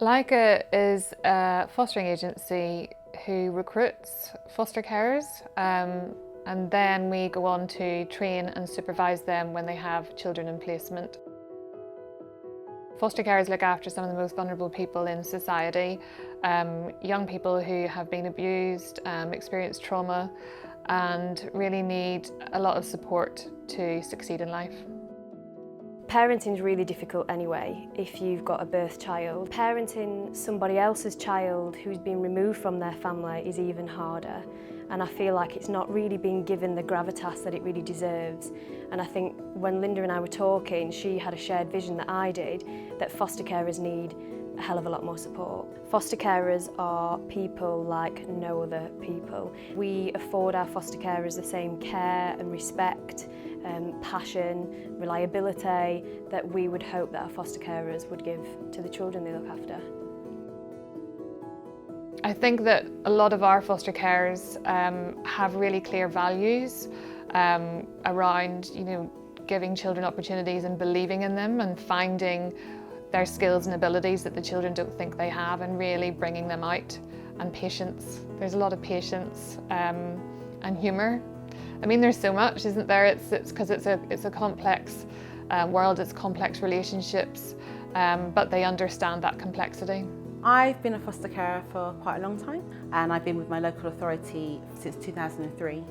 LiKa is a fostering agency who recruits foster carers, and then we go on to train and supervise them when they have children in placement. Foster carers look after some of the most vulnerable people in society, young people who have been abused, experienced trauma, and really need a lot of support to succeed in life. Parenting is really difficult anyway if you've got a birth child. Parenting somebody else's child who's been removed from their family is even harder, and I feel like it's not really being given the gravitas that it really deserves. And I think when Linda and I were talking, she had a shared vision that I did, that foster carers need a hell of a lot more support. Foster carers are people like no other people. We afford our foster carers the same care and respect, passion, reliability that we would hope that our foster carers would give to the children they look after. I think that a lot of our foster carers have really clear values around, giving children opportunities and believing in them and finding their skills and abilities that the children don't think they have and really bringing them out. And patience. There's a lot of patience and humour. I mean, there's so much, isn't there? It's because it's a complex world, it's complex relationships, but they understand that complexity. I've been a foster carer for quite a long time, and I've been with my local authority since 2003,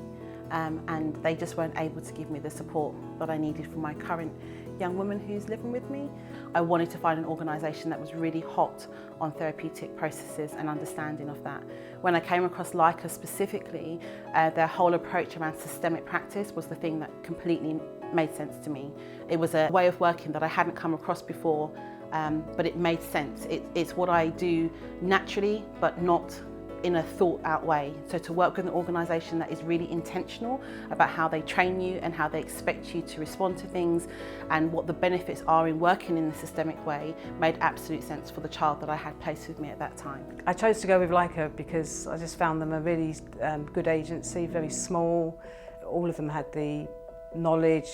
and they just weren't able to give me the support that I needed for my current young woman who's living with me. I wanted to find an organisation that was really hot on therapeutic processes and understanding of that. When I came across LiKa specifically, their whole approach around systemic practice was the thing that completely made sense to me. It was a way of working that I hadn't come across before, but it made sense. It's what I do naturally, but not in a thought out way. So to work with an organisation that is really intentional about how they train you and how they expect you to respond to things and what the benefits are in working in the systemic way made absolute sense for the child that I had placed with me at that time. I chose to go with LiKa because I just found them a really good agency, very small. All of them had the knowledge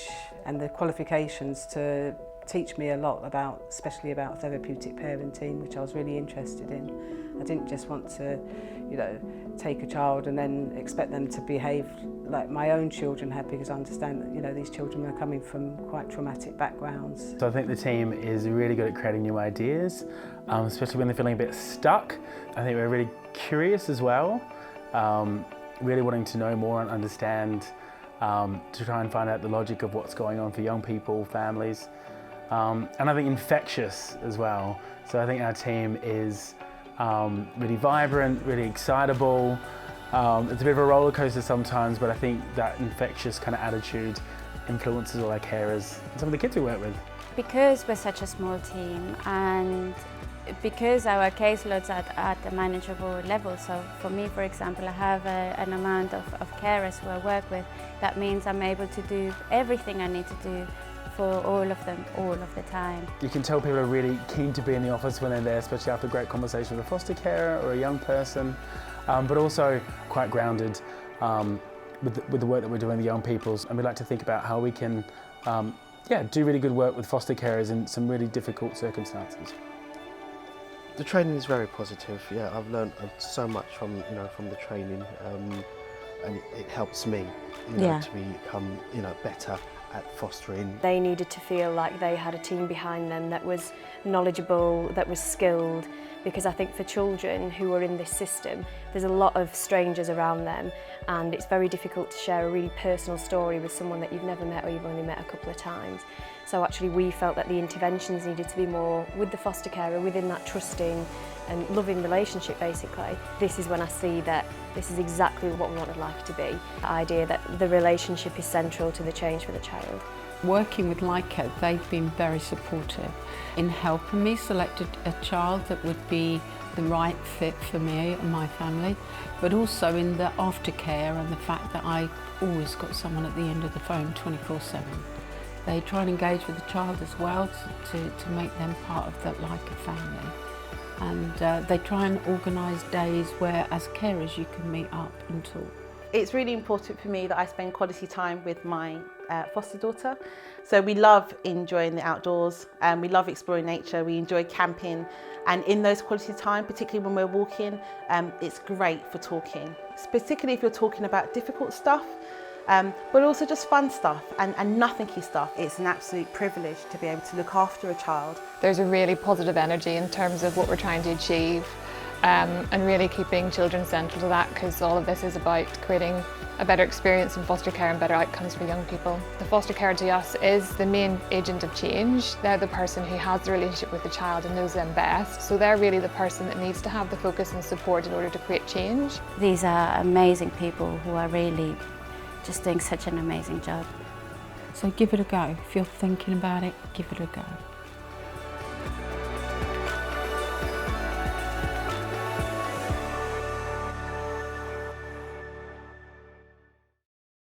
and the qualifications to teach me a lot about, especially about therapeutic parenting, which I was really interested in. I didn't just want to, take a child and then expect them to behave like my own children had, because I understand that, these children are coming from quite traumatic backgrounds. So I think the team is really good at creating new ideas, especially when they're feeling a bit stuck. I think we're really curious as well, really wanting to know more and understand, to try and find out the logic of what's going on for young people, families. And I think infectious as well. So I think our team is really vibrant, really excitable. It's a bit of a roller coaster sometimes, but I think that infectious kind of attitude influences all our carers and some of the kids we work with. Because we're such a small team and because our caseload's at a manageable level, so for me, for example, I have an amount of carers who I work with, that means I'm able to do everything I need to do for all of them, all of the time. You can tell people are really keen to be in the office when they're there, especially after a great conversation with a foster carer or a young person, but also quite grounded with the work that we're doing with young people. And we like to think about how we can do really good work with foster carers in some really difficult circumstances. The training is very positive. Yeah, I've learned so much from the training, and it helps me to become better at fostering. They needed to feel like they had a team behind them that was knowledgeable, that was skilled, because I think for children who are in this system, there's a lot of strangers around them, and it's very difficult to share a really personal story with someone that you've never met or you've only met a couple of times. So actually we felt that the interventions needed to be more with the foster carer, within that trusting and loving relationship basically. This is when I see that this is exactly what we wanted LiKa to be. The idea that the relationship is central to the change for the child. Working with LiKa, they've been very supportive in helping me select a child that would be the right fit for me and my family, but also in the aftercare and the fact that I always got someone at the end of the phone 24/7. They try and engage with the child as well to make them part of the LiKa family. And they try and organise days where, as carers, you can meet up and talk. It's really important for me that I spend quality time with my foster daughter. So we love enjoying the outdoors, and we love exploring nature, we enjoy camping, and in those quality time, particularly when we're walking, it's great for talking, particularly if you're talking about difficult stuff, but also just fun stuff and nothingy stuff. It's an absolute privilege to be able to look after a child. There's a really positive energy in terms of what we're trying to achieve, and really keeping children central to that, because all of this is about creating a better experience in foster care and better outcomes for young people. The foster care to us is the main agent of change. They're the person who has the relationship with the child and knows them best, so they're really the person that needs to have the focus and support in order to create change. These are amazing people who are really just doing such an amazing job. So give it a go. If you're thinking about it, give it a go.